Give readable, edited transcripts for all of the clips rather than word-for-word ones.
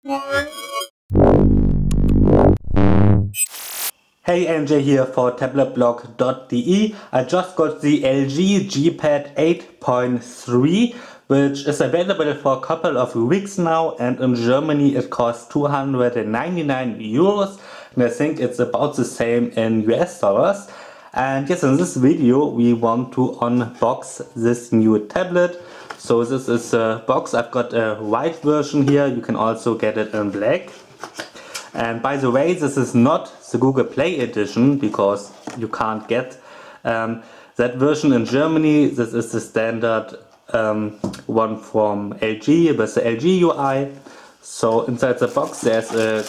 Hey, MJ here for tabletblog.de. I just got the LG G-Pad 8.3, which is available for a couple of weeks now, and in Germany it costs 299 euros, and I think it's about the same in US dollars. And yes, in this video we want to unbox this new tablet. So this is a box. I've got a white version here. You can also get it in black. And by the way, this is not the Google Play edition because you can't get that version in Germany. This is the standard one from LG with the LG UI. So inside the box there's a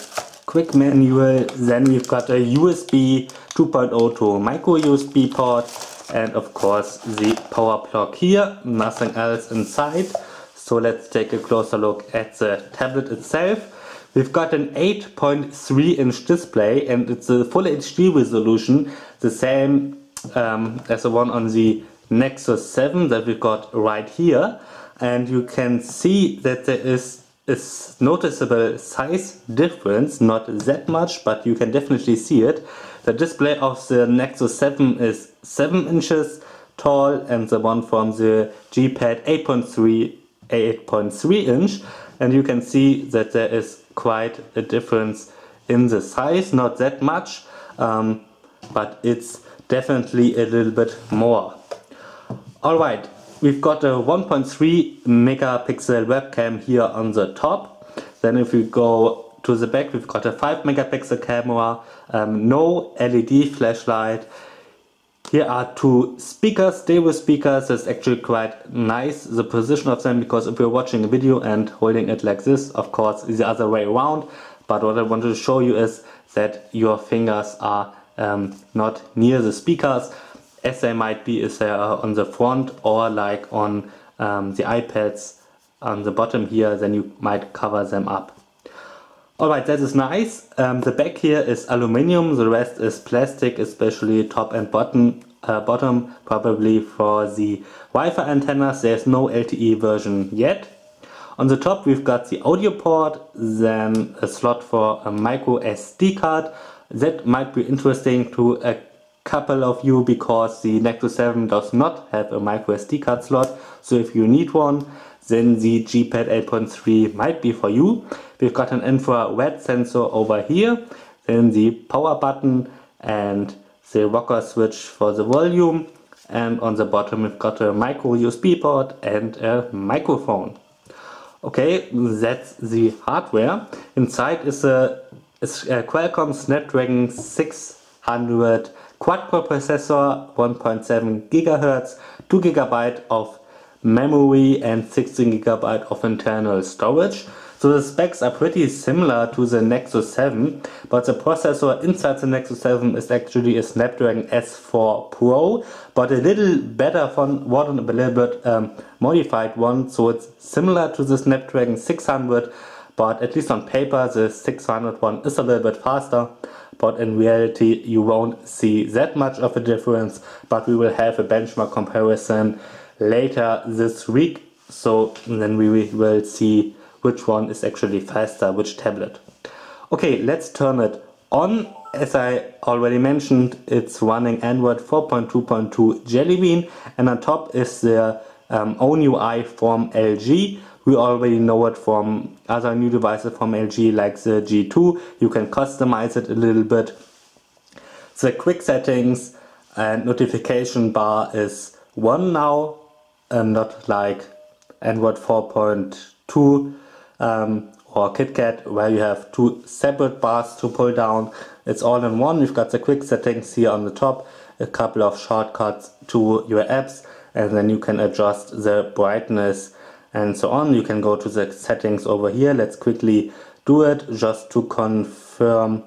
quick manual, then we've got a USB 2.0 to micro USB port, and of course the power plug here, nothing else inside. So let's take a closer look at the tablet itself. We've got an 8.3 inch display and it's a full HD resolution, the same as the one on the Nexus 7 that we've got right here. And you can see that there is a noticeable size difference, not that much, but you can definitely see it. The display of the Nexus 7 is 7 inches tall and the one from the G-Pad 8.3 inch, and you can see that there is quite a difference in the size, not that much, but it's definitely a little bit more. Alright, we've got a 1.3 megapixel webcam here on the top. Then if we go to the back, we've got a 5 megapixel camera, no LED flashlight. Here are two speakers, stereo speakers. It's actually quite nice, the position of them, because if you're watching a video and holding it like this, of course it's the other way around. But what I wanted to show you is that your fingers are not near the speakers, as they might be if they are on the front or like on the iPads on the bottom here, then you might cover them up. Alright, that is nice. The back here is aluminium, the rest is plastic, especially top and bottom, probably for the Wi-Fi antennas. There's no LTE version yet. On the top we've got the audio port, then a slot for a micro SD card. That might be interesting to a couple of you because the Nexus 7 does not have a micro SD card slot. So if you need one, then the G-Pad 8.3 might be for you. We've got an infrared sensor over here, then the power button and the rocker switch for the volume, and on the bottom we've got a micro USB port and a microphone. Okay, that's the hardware. Inside is a Qualcomm Snapdragon 600 quad-core processor, 1.7 GHz, 2 GB of memory and 16 GB of internal storage. So the specs are pretty similar to the Nexus 7, but the processor inside the Nexus 7 is actually a Snapdragon S4 Pro, but a little better one, a little bit modified one. So it's similar to the Snapdragon 600, but at least on paper the 600 one is a little bit faster. But in reality you won't see that much of a difference, but we will have a benchmark comparison later this week, so then we will see which one is actually faster, which tablet. Okay, let's turn it on. As I already mentioned, it's running Android 4.2.2 Jelly Bean, and on top is the own UI from LG. We already know it from other new devices from LG like the G2. You can customize it a little bit. The quick settings and notification bar is 1 now, not like Android 4.2 or KitKat where you have two separate bars to pull down. It's all in one. We've got the quick settings here on the top, a couple of shortcuts to your apps, and then you can adjust the brightness and so on. You can go to the settings over here. Let's quickly do it just to confirm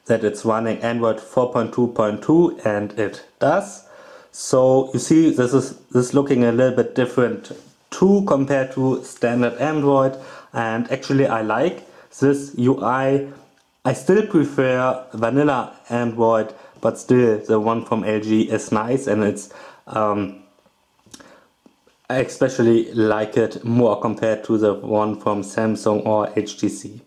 that it's running Android 4.2.2, and it does. So you see this is looking a little bit different too compared to standard Android, and actually I like this UI. I still prefer vanilla Android, but still the one from LG is nice, and it's I especially like it more compared to the one from Samsung or HTC.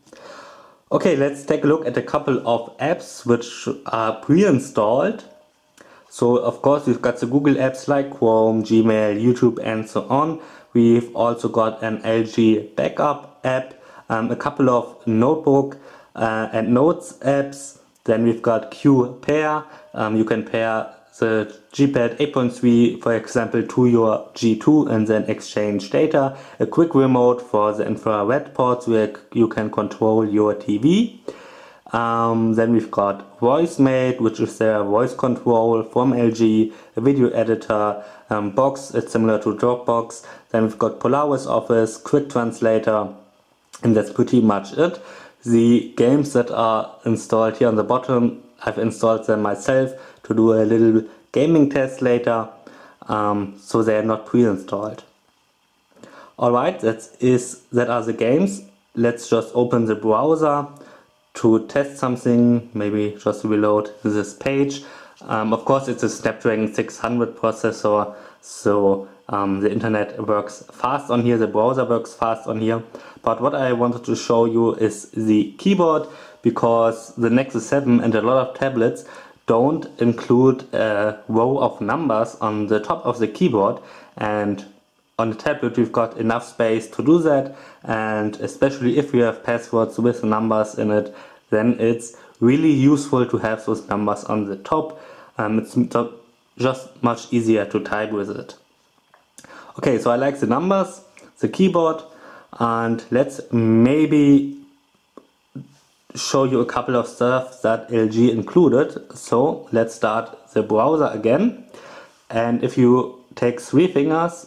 Okay, let's take a look at a couple of apps which are pre-installed. So of course we've got the Google apps like Chrome, Gmail, YouTube and so on. We've also got an LG backup app, a couple of notebook and notes apps. Then we've got Q Pair. You can pair the G-Pad 8.3 for example to your G2 and then exchange data. A quick remote for the infrared ports where you can control your TV. Then we've got VoiceMate, which is their voice control from LG, a video editor, Box, it's similar to Dropbox. Then we've got Polaris Office, Quick Translator, and that's pretty much it. The games that are installed here on the bottom, I've installed them myself to do a little gaming test later, so they are not pre-installed. Alright, that are the games. Let's just open the browser to test something, maybe just reload this page. Of course it's a Snapdragon 600 processor, so the internet works fast on here, the browser works fast on here. But what I wanted to show you is the keyboard, because the Nexus 7 and a lot of tablets don't include a row of numbers on the top of the keyboard, and on the tablet we've got enough space to do that, and especially if you have passwords with numbers in it, then it's really useful to have those numbers on the top. It's just much easier to type with it. Okay, so I like the numbers, the keyboard, and let's maybe show you a couple of stuff that LG included. So let's start the browser again, and if you take 3 fingers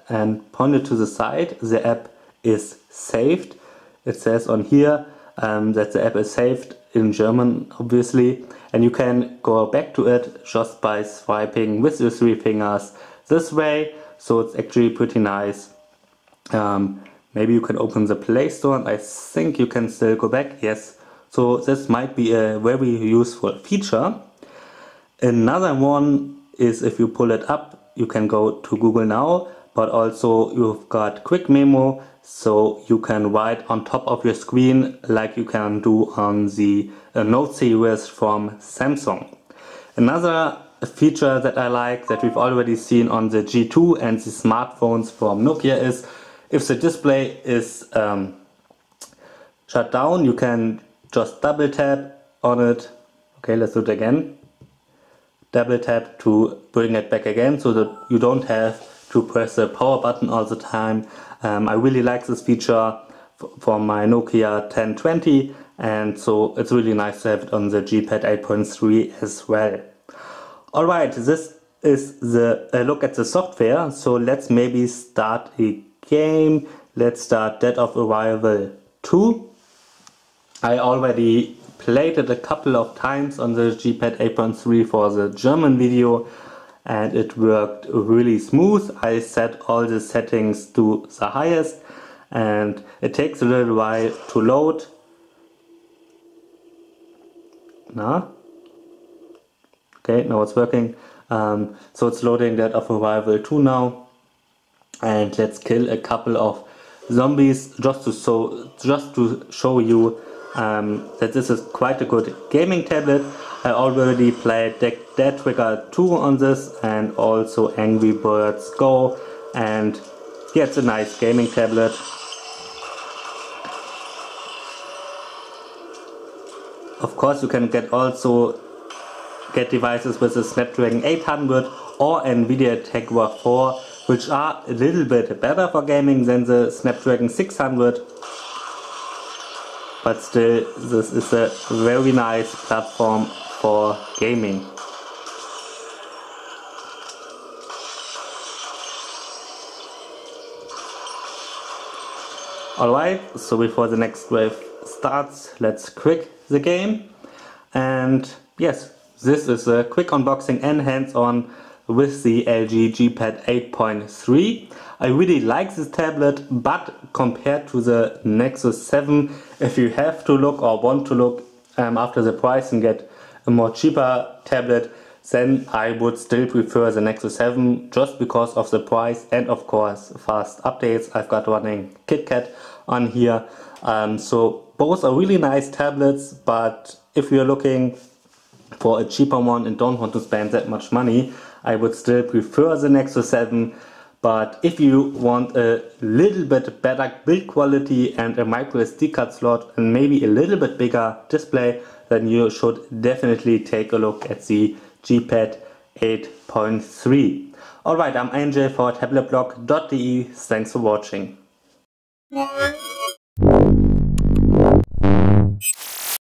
and point it to the side, the app is saved. It says on here that the app is saved in German, obviously, and you can go back to it just by swiping with your 3 fingers this way. So it's actually pretty nice. Maybe you can open the Play Store, and I think you can still go back. Yes, so this might be a very useful feature. Another one is if you pull it up, you can go to Google Now, but also you've got quick memo, so you can write on top of your screen like you can do on the Note series from Samsung. Another feature that I like, that we've already seen on the G2 and the smartphones from Nokia, is if the display is shut down, you can just double tap on it. Okay, let's do it again. Double tap to bring it back again, so that you don't have to press the power button all the time. I really like this feature from my Nokia 1020, and so it's really nice to have it on the G-Pad 8.3 as well. Alright, this is a look at the software, so let's maybe start a game. Let's start Dead of Arrival 2. I already played it a couple of times on the G-Pad 8.3 for the German video, and it worked really smooth. I set all the settings to the highest, and it takes a little while to load. Okay, now it's working. So it's loading Dead of Arrival 2 now, and let's kill a couple of zombies just to show you that this is quite a good gaming tablet. I already played Dead Trigger 2 on this, and also Angry Birds Go, and yeah, it's a nice gaming tablet. Of course you can also get devices with the Snapdragon 800 or Nvidia Tegra 4, which are a little bit better for gaming than the Snapdragon 600. But still, this is a very nice platform for gaming. Alright, so before the next wave starts, let's quick the game. And yes, this is a quick unboxing and hands-on with the LG G-Pad 8.3. I really like this tablet, but compared to the Nexus 7, if you have to look or want to look after the price and get a more cheaper tablet, then I would still prefer the Nexus 7 just because of the price and of course fast updates. I've got running KitKat on here. So both are really nice tablets, but if you're looking for a cheaper one and don't want to spend that much money, I would still prefer the Nexus 7. But if you want a little bit better build quality and a micro SD card slot and maybe a little bit bigger display, then you should definitely take a look at the G-Pad 8.3. Alright, I'm ANJ for tabletblog.de. Thanks for watching.